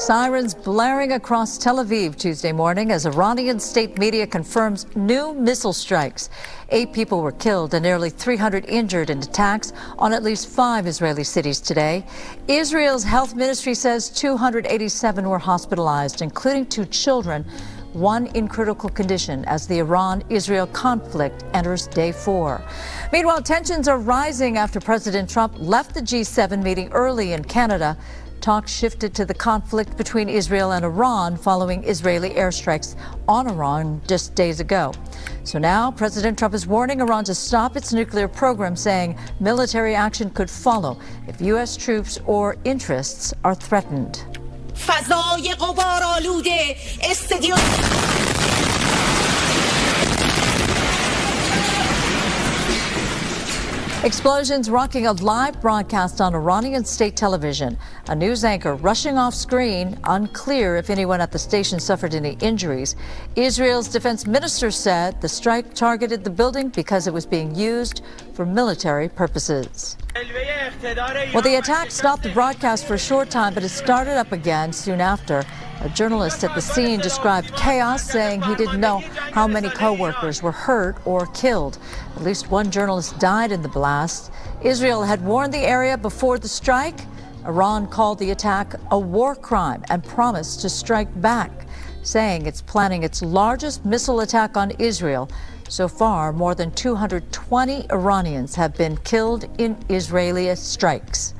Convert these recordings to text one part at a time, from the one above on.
Sirens blaring across Tel Aviv Tuesday morning as Iranian state media confirms new missile strikes. 8 people were killed and nearly 300 injured in attacks on at least 5 Israeli cities today. Israel's health ministry says 287 were hospitalized, including 2 children, one in critical condition as the Iran-Israel conflict enters day 4. Meanwhile, tensions are rising after President Trump left the G7 meeting early in Canada. Talks shifted to the conflict between Israel and Iran following Israeli airstrikes on Iran just days ago. So now President Trump is warning Iran to stop its nuclear program, saying military action could follow if U.S. troops or interests are threatened. Explosions rocking a live broadcast on Iranian state television. A news anchor rushing off screen, unclear if anyone at the station suffered any injuries. Israel's defense minister said the strike targeted the building because it was being used for military purposes. Well, the attack stopped the broadcast for a short time, but it started up again soon after. A journalist at the scene described chaos, saying he didn't know how many co-workers were hurt or killed. At least one journalist died in the blast. Israel had warned the area before the strike. Iran called the attack a war crime and promised to strike back, saying it's planning its largest missile attack on Israel. So far, more than 220 Iranians have been killed in Israeli strikes.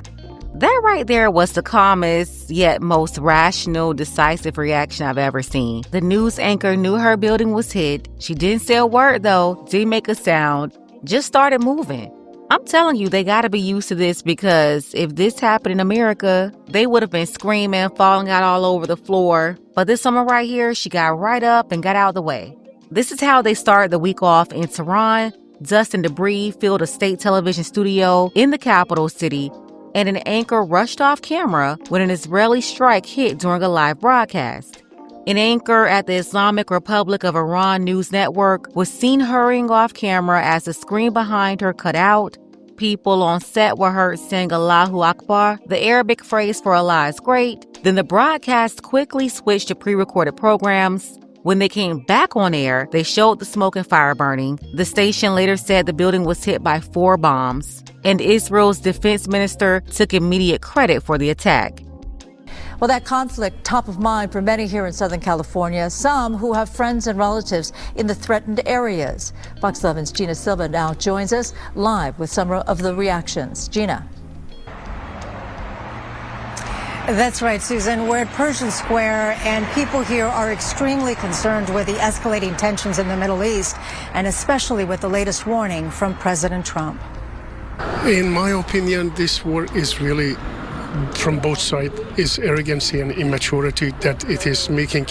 That right there was the calmest, yet most rational, decisive reaction I've ever seen. The news anchor knew her building was hit. She didn't say a word, though, didn't make a sound, just started moving. I'm telling you, they gotta be used to this, because if this happened in America, they would have been screaming, falling out all over the floor. But this woman right here, she got right up and got out of the way. This is how they started the week off in Tehran. Dust and debris filled a state television studio in the capital city, and an anchor rushed off camera when an Israeli strike hit during a live broadcast. An anchor at the Islamic Republic of Iran news network was seen hurrying off camera as the screen behind her cut out. People on set were heard saying Allahu Akbar, the Arabic phrase for Allah is great. Then the broadcast quickly switched to pre-recorded programs. When they came back on air, they showed the smoke and fire burning. The station later said the building was hit by 4 bombs, and Israel's defense minister took immediate credit for the attack. Well, that conflict top of mind for many here in Southern California, some who have friends and relatives in the threatened areas. Fox 11's Gina Silva now joins us live with some of the reactions. Gina. That's right, Susan. We're at Pershing Square, and people here are extremely concerned with the escalating tensions in the Middle East, and especially with the latest warning from President Trump. In my opinion, this war is really, from both sides, is arrogancy and immaturity that it is making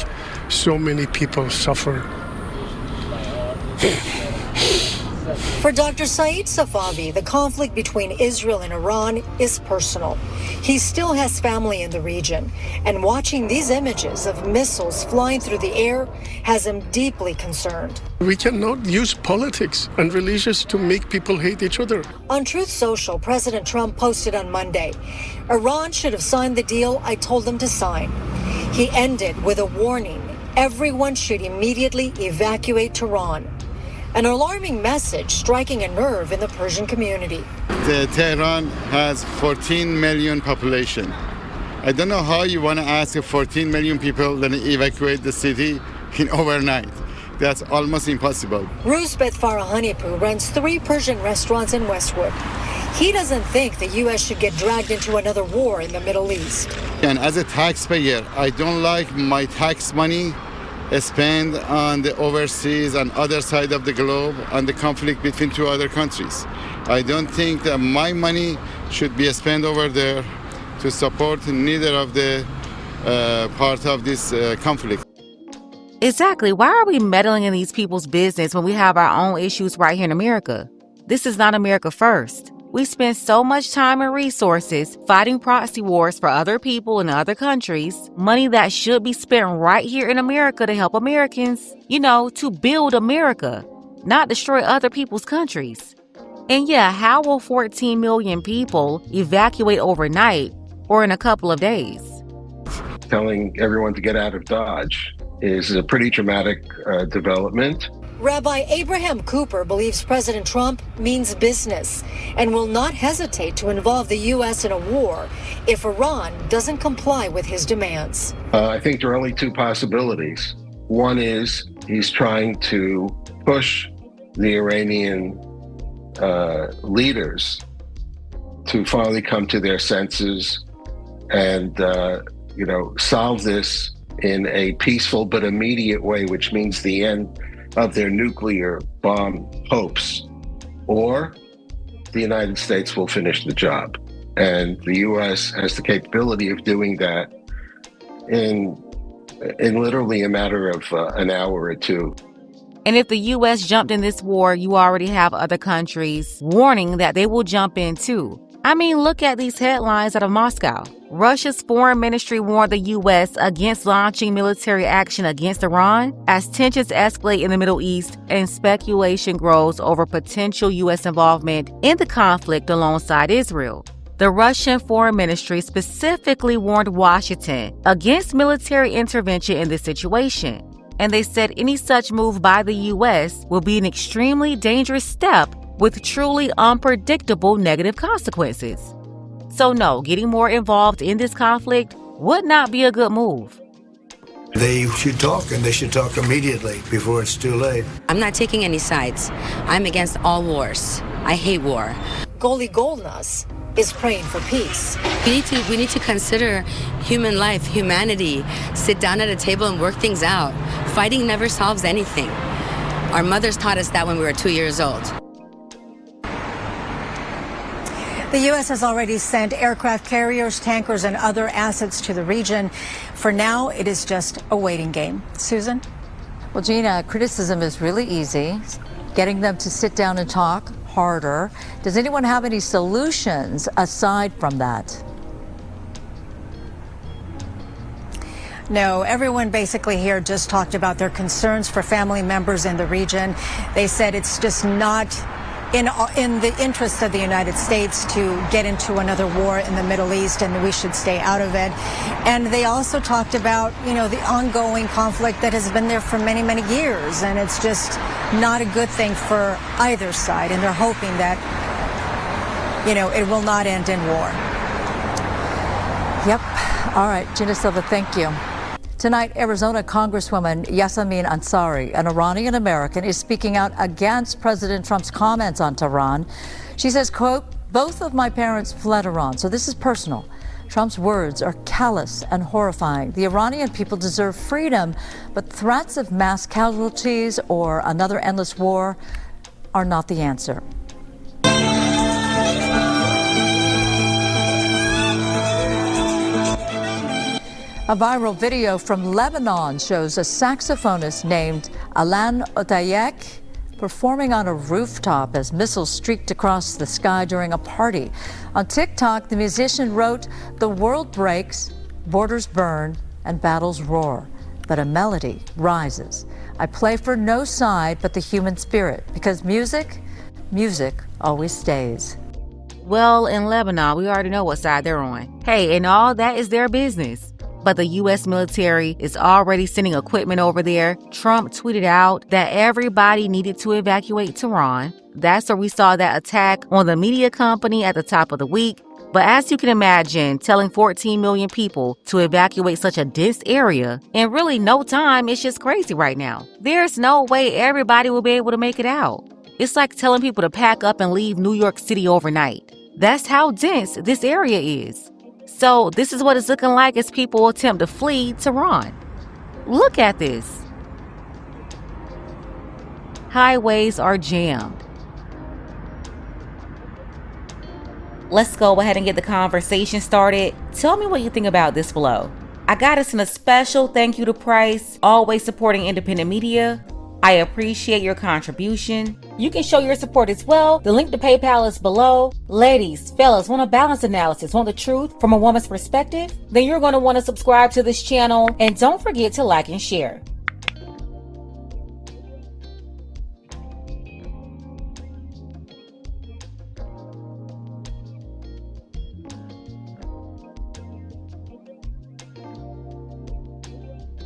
so many people suffer. For Dr. Saeed Safavi, the conflict between Israel and Iran is personal. He still has family in the region, and watching these images of missiles flying through the air has him deeply concerned. We cannot use politics and religions to make people hate each other. On Truth Social, President Trump posted on Monday, Iran should have signed the deal I told them to sign. He ended with a warning, everyone should immediately evacuate Tehran. An alarming message striking a nerve in the Persian community. Tehran has 14 million population. I don't know how you want to ask 14 million people to evacuate the city in overnight. That's almost impossible. Rusbet Farahanipour runs 3 Persian restaurants in Westwood. He doesn't think the U.S. should get dragged into another war in the Middle East. And as a taxpayer, I don't like my tax money spend on the overseas and other side of the globe on the conflict between 2 other countries. I don't think that my money should be spent over there to support neither of the part of this conflict. Exactly. Why are we meddling in these people's business when we have our own issues right here in America? This is not America first. We spend so much time and resources fighting proxy wars for other people in other countries, money that should be spent right here in America to help Americans, to build America, not destroy other people's countries. And yeah, how will 14 million people evacuate overnight or in a couple of days? telling everyone to get out of Dodge is a pretty dramatic development. Rabbi Abraham Cooper believes President Trump means business and will not hesitate to involve the U.S. in a war if Iran doesn't comply with his demands. I think there are only two possibilities. One is he's trying to push the Iranian leaders to finally come to their senses and, solve this in a peaceful but immediate way, which means the end of their nuclear bomb hopes, or the United States will finish the job. And the U.S. has the capability of doing that in literally a matter of an hour or two. And if the U.S. jumped in this war, you already have other countries warning that they will jump in too. I mean, look at these headlines out of Moscow. Russia's foreign ministry warned the U.S. against launching military action against Iran as tensions escalate in the Middle East and speculation grows over potential U.S. involvement in the conflict alongside Israel. The Russian foreign ministry specifically warned Washington against military intervention in this situation. And they said any such move by the U.S. will be an extremely dangerous step with truly unpredictable negative consequences. So no, getting more involved in this conflict would not be a good move. They should talk, and they should talk immediately before it's too late. I'm not taking any sides. I'm against all wars. I hate war. Goli Golnas is praying for peace. We need to consider human life, humanity, sit down at a table and work things out. Fighting never solves anything. Our mothers taught us that when we were 2 years old. The U.S. has already sent aircraft carriers, tankers, and other assets to the region. For now, it is just a waiting game. Susan? Well, Gina, criticism is really easy. Getting them to sit down and talk, harder. Does anyone have any solutions aside from that? No, everyone basically here just talked about their concerns for family members in the region. They said it's just not in the interest of the United States to get into another war in the Middle East, and we should stay out of it. And they also talked about, the ongoing conflict that has been there for many, many years, and it's just not a good thing for either side, and they're hoping that, it will not end in war. Yep. All right, Gina Silva, thank you. Tonight, Arizona Congresswoman Yasamin Ansari, an Iranian American, is speaking out against President Trump's comments on Tehran. She says, quote, "Both of my parents fled Iran, so this is personal. Trump's words are callous and horrifying. The Iranian people deserve freedom, but threats of mass casualties or another endless war are not the answer." A viral video from Lebanon shows a saxophonist named Alan Otayek performing on a rooftop as missiles streaked across the sky during a party. On TikTok, the musician wrote, "The world breaks, borders burn, and battles roar, but a melody rises. I play for no side but the human spirit, because music always stays." Well, in Lebanon, we already know what side they're on. Hey, and all that is their business. But the U.S. military is already sending equipment over there. Trump tweeted out that everybody needed to evacuate Tehran. That's where we saw that attack on the media company at the top of the week. But as you can imagine, telling 14 million people to evacuate such a dense area in really no time is just crazy right now. There's no way everybody will be able to make it out. It's like telling people to pack up and leave New York City overnight. That's how dense this area is. So this is what it's looking like as people attempt to flee Tehran. Look at this. Highways are jammed. Let's go ahead and get the conversation started. Tell me what you think about this below. I gotta send a special thank you to Price, always supporting independent media. I appreciate your contribution. You can show your support as well. The link to PayPal is below. Ladies, fellas, want a balanced analysis, want the truth from a woman's perspective? Then you're going to want to subscribe to this channel. And don't forget to like and share.